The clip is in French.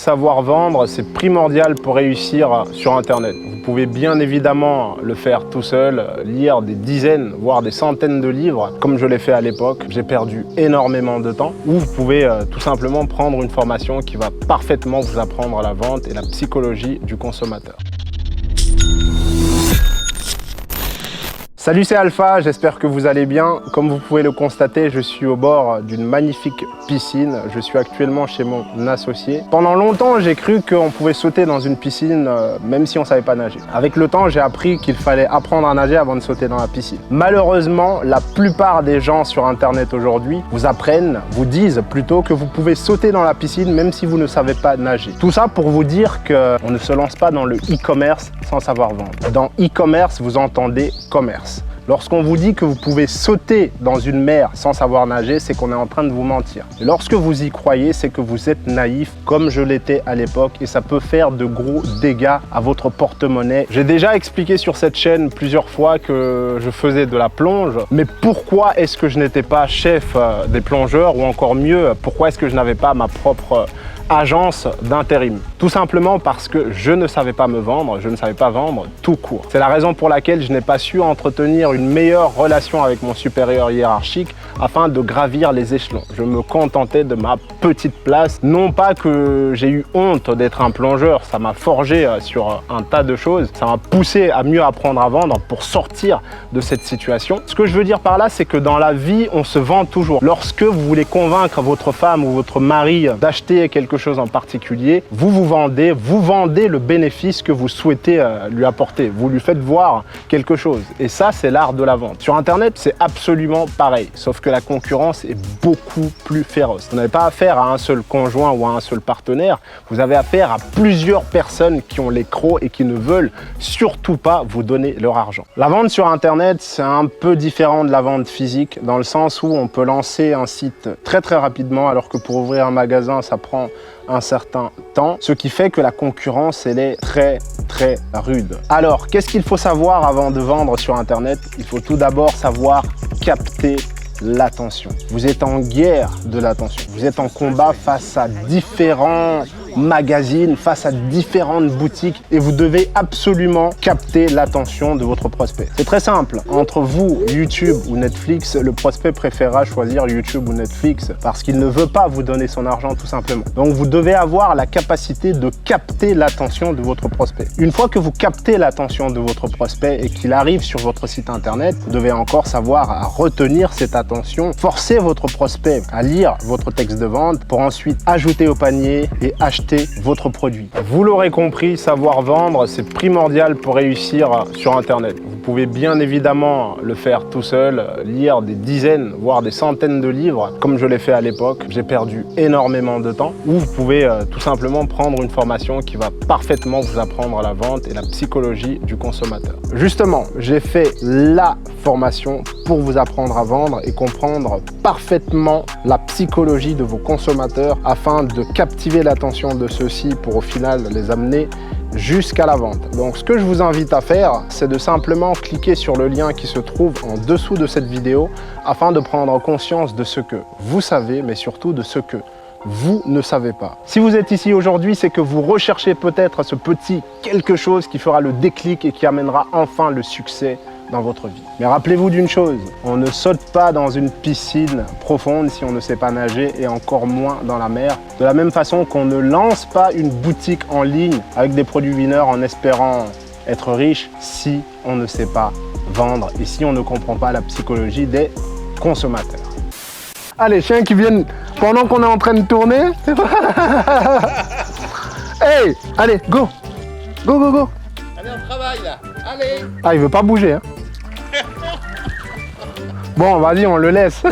savoir vendre, c'est primordial pour réussir sur Internet. Vous pouvez bien évidemment le faire tout seul, lire des dizaines, voire des centaines de livres, comme je l'ai fait à l'époque. J'ai perdu énormément de temps. Ou vous pouvez tout simplement prendre une formation qui va parfaitement vous apprendre la vente et la psychologie du consommateur. Salut, c'est Alpha, j'espère que vous allez bien. Comme vous pouvez le constater, je suis au bord d'une magnifique piscine. Je suis actuellement chez mon associé. Pendant longtemps, j'ai cru qu'on pouvait sauter dans une piscine même si on ne savait pas nager. Avec le temps, j'ai appris qu'il fallait apprendre à nager avant de sauter dans la piscine. Malheureusement, la plupart des gens sur Internet aujourd'hui vous disent plutôt que vous pouvez sauter dans la piscine même si vous ne savez pas nager. Tout ça pour vous dire qu'on ne se lance pas dans le e-commerce sans savoir vendre. Dans e-commerce, vous entendez commerce. Lorsqu'on vous dit que vous pouvez sauter dans une mer sans savoir nager, c'est qu'on est en train de vous mentir. Et lorsque vous y croyez, c'est que vous êtes naïf, comme je l'étais à l'époque, et ça peut faire de gros dégâts à votre porte-monnaie. J'ai déjà expliqué sur cette chaîne plusieurs fois que je faisais de la plonge, mais pourquoi est-ce que je n'étais pas chef des plongeurs, ou encore mieux, pourquoi est-ce que je n'avais pas ma propre agence d'intérim? Tout simplement parce que je ne savais pas me vendre, je ne savais pas vendre tout court. C'est la raison pour laquelle je n'ai pas su entretenir une meilleure relation avec mon supérieur hiérarchique afin de gravir les échelons. Je me contentais de ma petite place. Non pas que j'ai eu honte d'être un plongeur, ça m'a forgé sur un tas de choses, ça m'a poussé à mieux apprendre à vendre pour sortir de cette situation. Ce que je veux dire par là, c'est que dans la vie, on se vend toujours. Lorsque vous voulez convaincre votre femme ou votre mari d'acheter quelque chose en particulier, vous vendez le bénéfice que vous souhaitez lui apporter. Vous lui faites voir quelque chose. Et ça, c'est l'art de la vente. Sur Internet, c'est absolument pareil, sauf que la concurrence est beaucoup plus féroce. Vous n'avez pas affaire à un seul conjoint ou à un seul partenaire, vous avez affaire à plusieurs personnes qui ont les crocs et qui ne veulent surtout pas vous donner leur argent. La vente sur Internet, c'est un peu différent de la vente physique, dans le sens où on peut lancer un site très rapidement, alors que pour ouvrir un magasin, ça prend un certain temps, ce qui fait que la concurrence, elle est très rude. Alors, qu'est-ce qu'il faut savoir avant de vendre sur Internet? Il faut tout d'abord savoir capter l'attention. Vous êtes en guerre de l'attention. Vous êtes en combat face à différents magazines, face à différentes boutiques, et vous devez absolument capter l'attention de votre prospect. C'est très simple. Entre vous, YouTube ou Netflix, le prospect préférera choisir YouTube ou Netflix parce qu'il ne veut pas vous donner son argent tout simplement. Donc vous devez avoir la capacité de capter l'attention de votre prospect. Une fois que vous captez l'attention de votre prospect et qu'il arrive sur votre site internet, vous devez encore savoir retenir cette attention, forcer votre prospect à lire votre texte de vente pour ensuite ajouter au panier et acheter votre produit. Vous l'aurez compris, savoir vendre, c'est primordial pour réussir sur Internet. Vous pouvez bien évidemment le faire tout seul, lire des dizaines, voire des centaines de livres, comme je l'ai fait à l'époque. J'ai perdu énormément de temps. Ou vous pouvez tout simplement prendre une formation qui va parfaitement vous apprendre la vente et la psychologie du consommateur. Justement, j'ai fait la formation pour vous apprendre à vendre et comprendre parfaitement la psychologie de vos consommateurs afin de captiver l'attention de ceux-ci pour au final les amener jusqu'à la vente. Donc ce que je vous invite à faire, c'est de simplement cliquer sur le lien qui se trouve en dessous de cette vidéo afin de prendre conscience de ce que vous savez, mais surtout de ce que vous ne savez pas. Si vous êtes ici aujourd'hui, c'est que vous recherchez peut-être ce petit quelque chose qui fera le déclic et qui amènera enfin le succès dans votre vie. Mais rappelez-vous d'une chose, on ne saute pas dans une piscine profonde si on ne sait pas nager, et encore moins dans la mer. De la même façon qu'on ne lance pas une boutique en ligne avec des produits winners en espérant être riche si on ne sait pas vendre et si on ne comprend pas la psychologie des consommateurs. Allez, chiens qui viennent pendant qu'on est en train de tourner. Hey, allez, go. Go. Allez, on travaille là. Allez. Ah, il veut pas bouger, hein. Bon, vas-y, on le laisse.